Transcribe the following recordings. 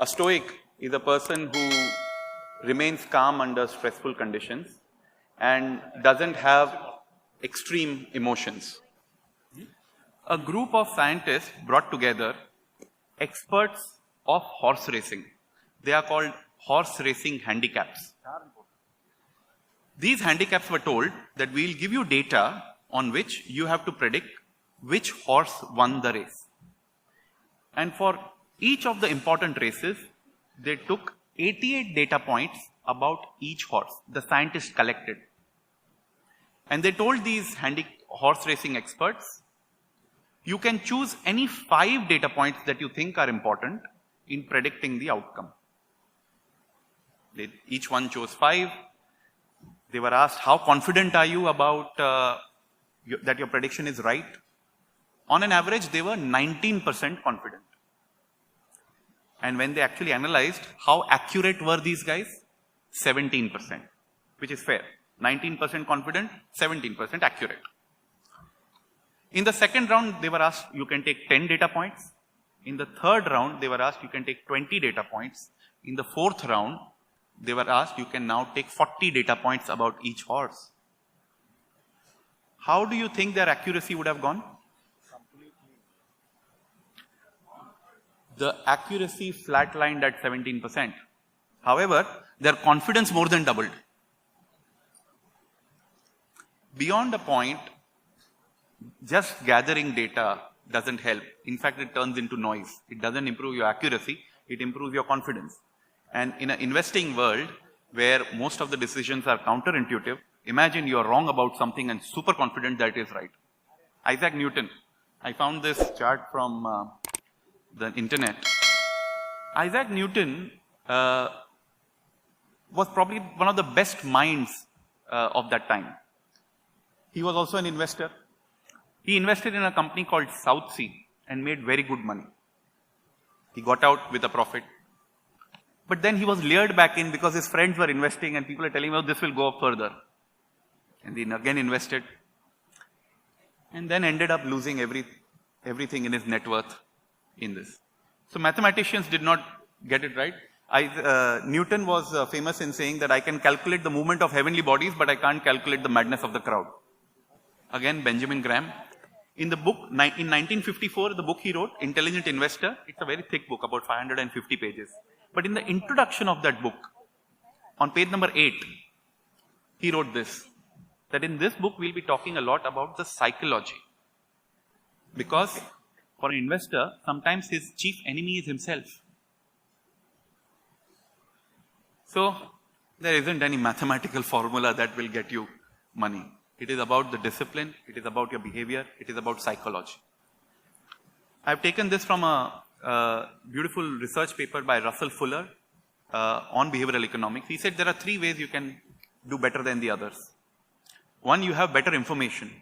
A stoic is a person who remains calm under stressful conditions and doesn't have extreme emotions. A group of scientists brought together experts of horse racing. They are called horse racing handicaps. These handicaps were told that we'll give you data on which you have to predict which horse won the race. And for each of the important races, they took 88 data points about each horse, the scientists collected. And they told these horse racing experts, you can choose any 5 data points that you think are important in predicting the outcome. Each one chose 5. They were asked, how confident are you about that your prediction is right? On an average, they were 19% confident. And when they actually analyzed how accurate were these guys, 17%, which is fair. 19% confident, 17% accurate. In the second round, they were asked, you can take 10 data points. In the third round, they were asked, you can take 20 data points. In the fourth round, they were asked, you can now take 40 data points about each horse. How do you think their accuracy would have gone? The accuracy flatlined at 17%. However, their confidence more than doubled. Beyond a point, just gathering data doesn't help. In fact, it turns into noise. It doesn't improve your accuracy, it improves your confidence. And in an investing world where most of the decisions are counterintuitive, imagine you're wrong about something and super confident that it is right. Isaac Newton. I found this chart from the internet. Isaac Newton was probably one of the best minds of that time. He was also an investor. He invested in a company called South Sea and made very good money. He got out with a profit. But then he was lured back in because his friends were investing and people are telling him, oh, this will go up further. And he again invested. And then ended up losing everything in his net worth in this. So mathematicians did not get it right. Newton was famous in saying that I can calculate the movement of heavenly bodies, but I can't calculate the madness of the crowd. Again, Benjamin Graham. In the book, in 1954, the book he wrote, Intelligent Investor, it's a very thick book, about 550 pages. But in the introduction of that book, on page number 8, he wrote this, that in this book we'll be talking a lot about the psychology. Because for an investor, sometimes his chief enemy is himself. So, there isn't any mathematical formula that will get you money. It is about the discipline, it is about your behavior, it is about psychology. I've taken this from a beautiful research paper by Russell Fuller on behavioral economics. He said there are 3 ways you can do better than the others. One, you have better information.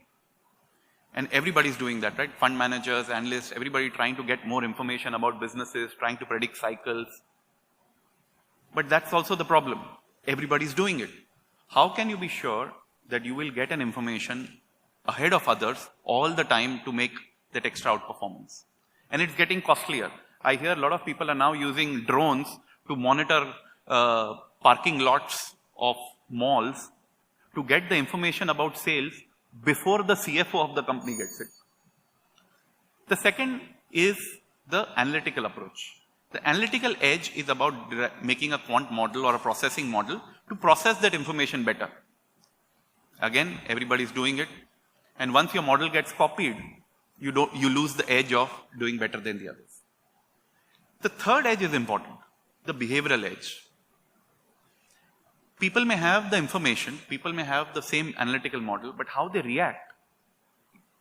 And everybody's doing that, right? Fund managers, analysts, everybody trying to get more information about businesses, trying to predict cycles. But that's also the problem. Everybody's doing it. How can you be sure that you will get an information ahead of others all the time to make that extra outperformance? And it's getting costlier. I hear a lot of people are now using drones to monitor parking lots of malls to get the information about sales before the CFO of the company gets it. The second is the analytical approach. The analytical edge is about making a quant model or a processing model to process that information better. Again, everybody's doing it. And once your model gets copied, you lose the edge of doing better than the others. The third edge is important, the behavioral edge. People may have the information, people may have the same analytical model, but how they react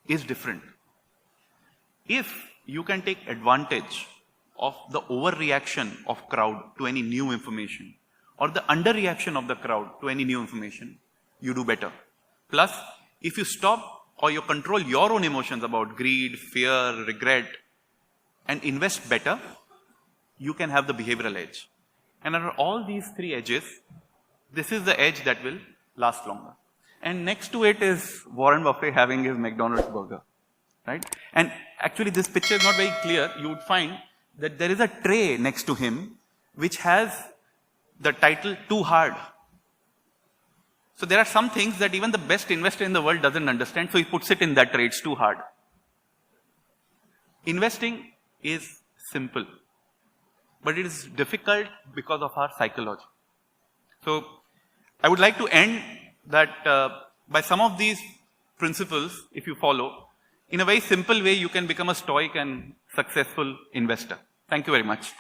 is different. If you can take advantage of the overreaction of crowd to any new information, or the underreaction of the crowd to any new information, you do better. Plus, if you stop or you control your own emotions about greed, fear, regret, and invest better, you can have the behavioral edge. And under all these 3 edges, this is the edge that will last longer. And next to it is Warren Buffett having his McDonald's burger, right? And actually this picture is not very clear. You would find that there is a tray next to him which has the title too hard. So there are some things that even the best investor in the world doesn't understand, so he puts it in that trade, it's too hard. Investing is simple, but it is difficult because of our psychology. So I would like to end that by some of these principles, if you follow, in a very simple way, you can become a stoic and successful investor. Thank you very much.